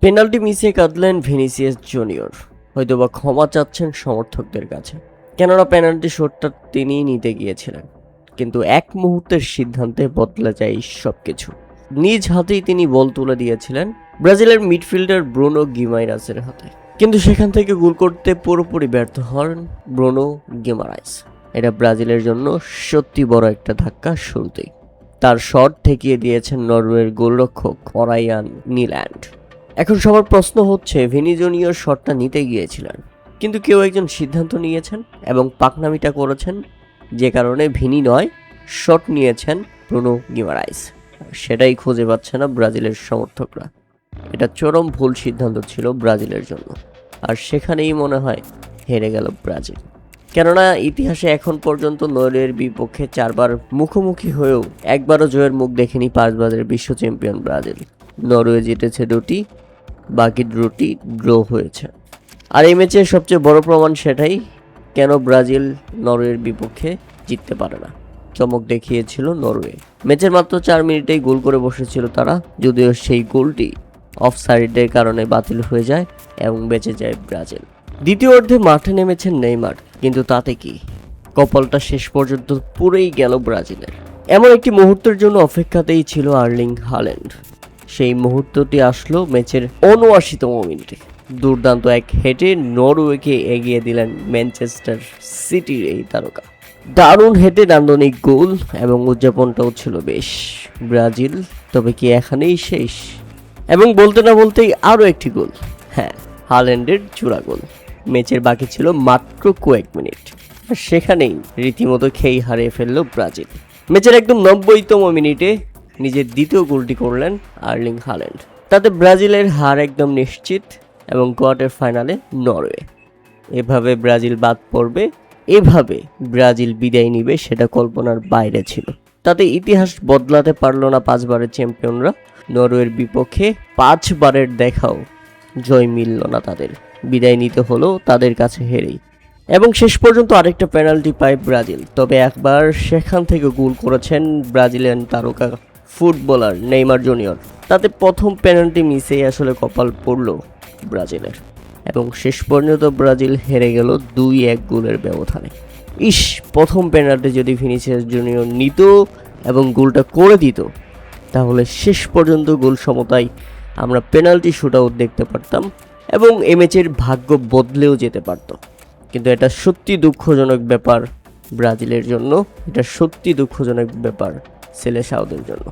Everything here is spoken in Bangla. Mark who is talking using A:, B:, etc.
A: পেনাল্টি মিসে কাঁদলেন ভিনিসিয়াস জুনিয়র, হয়তোবা ক্ষমা চাচ্ছেন সমর্থকদের কাছে। কেননা পেনাল্টি শটটা তিনিই নিতে গিয়েছিলেন, কিন্তু এক মুহূর্তের সিদ্ধান্তে বদলে যায় সবকিছু। নিজ হাতেই তিনি বল তুলে দিয়েছিলেন ব্রাজিলের মিডফিল্ডার ব্রুনো গিমারাইসের হাতে, কিন্তু সেখান থেকে গোল করতে পুরোপুরি ব্যর্থ হন ব্রুনো গিমারাইস। এটা ব্রাজিলের জন্য সত্যি বড় একটা ধাক্কা। শুরুতেই তার শট ঠেকিয়ে দিয়েছেন নরওয়ের গোলরক্ষক অরায়ান নিল্যান্ড। এখন সবার প্রশ্ন হচ্ছে, ভিনি জুনিয়র শটটা নিতে গিয়েছিলেন, কিন্তু কেউ একজন সিদ্ধান্ত নিয়েছেন এবং পাকনামিটা করেছেন, যে কারণে ভিনি নয়, শট নিয়েছেন ব্রুনো গিমারাইস। সেটাই খুঁজে পাচ্ছে না ব্রাজিলের সমর্থকরা। এটা চরম ভুল সিদ্ধান্ত ছিল ব্রাজিলের জন্য, আর সেখানেই মনে হয় হেরে গেল ব্রাজিল। কেননা ইতিহাসে এখন পর্যন্ত নরওয়ের বিপক্ষে 4 বার মুখোমুখি হয়েও একবারও জয়ের মুখ দেখেনি 5 বারের বিশ্ব চ্যাম্পিয়ন ব্রাজিল। নরওয়ে জিতেছে 2টি, বাকি 2টি ড্র হয়েছে। আর এই ম্যাচের সবচেয়ে বড় প্রমাণ সেটাই, কেন ব্রাজিল নরওয়ের বিপক্ষে জিততে পারে না। চমক দেখিয়েছিল নরওয়ে। ম্যাচের মাত্র 4 মিনিটেই গোল করে বসেছিল তারা, যদিও সেই গোলটি অফসাইডের কারণে বাতিল হয়ে যায় এবং বেঁচে যায় ব্রাজিল। দ্বিতীয় অর্ধে মাঠে নেমেছেন নেইমার, কিন্তু তাতে কি, কপালটা শেষ পর্যন্ত পুরোই গেল ব্রাজিলের। এমন একটি মুহূর্তের জন্য অপেক্ষাতেই ছিল আর্লিং হাল্যান্ড। সেই মুহূর্তটি আসলো ম্যাচের ৭৯তম মিনিটে। দুর্দান্ত এক হেডে নরওয়েকে এগিয়ে দিলেন ম্যানচেস্টার সিটির এই তারকা। দারুণ হেডে নান্দনিক গোল এবং উদযাপনটাও ছিল বেশ। ব্রাজিল তবে কি এখানেই শেষ? এবং বলতে না বলতেই আরও একটি গোল, হ্যাঁ, হাল্যান্ডের জোড়া গোল। ম্যাচের বাকি ছিল মাত্র কয়েক মিনিট, আর সেখানেই রীতিমতো খেই হারিয়ে ফেলল ব্রাজিল। ম্যাচের একদম ৯০তম মিনিটে নিজের দ্বিতীয় গোলটি করলেন আর্লিং হাল্যান্ড। তাতে ব্রাজিলের হার একদম নিশ্চিত এবং কোয়ার্টার ফাইনালে নরওয়ে। এভাবে ব্রাজিল বাদ পড়বে, এভাবে ব্রাজিল বিদায় নিবে, সেটা কল্পনার বাইরে ছিল। তাতে ইতিহাস বদলাতে পারলো না 5 বারের চ্যাম্পিয়নরা। নরওয়ের বিপক্ষে 5 বারের দেখাও জয় মিলল না তাদের, বিদায় নিতে হলো তাদের কাছে হেরেই। এবং শেষ পর্যন্ত আরেকটা পেনাল্টি পায় ব্রাজিল, তবে একবার সেখান থেকে গোল করেছেন ব্রাজিলিয়ান তারকা ফুটবলার নেইমার জুনিয়র। তাতে প্রথম পেনাল্টি মিসেই আসলে কপাল পড়ল ব্রাজিলের, এবং শেষ পর্যন্ত ব্রাজিল হেরে গেল 2-1 গোলের ব্যবধানে। প্রথম পেনাল্টি যদি ভিনিসিয়াস জুনিয়র নিত এবং গোলটা করে দিত, তাহলে শেষ পর্যন্ত গোল সমতায় আমরা পেনাল্টি শুটআউট দেখতে পারতাম এবং এ ম্যাচের ভাগ্য বদলেও যেতে পারত। কিন্তু এটা সত্যি দুঃখজনক ব্যাপার ব্রাজিলের জন্য, এটা সত্যি দুঃখজনক ব্যাপার সেলেসাওদের জন্য।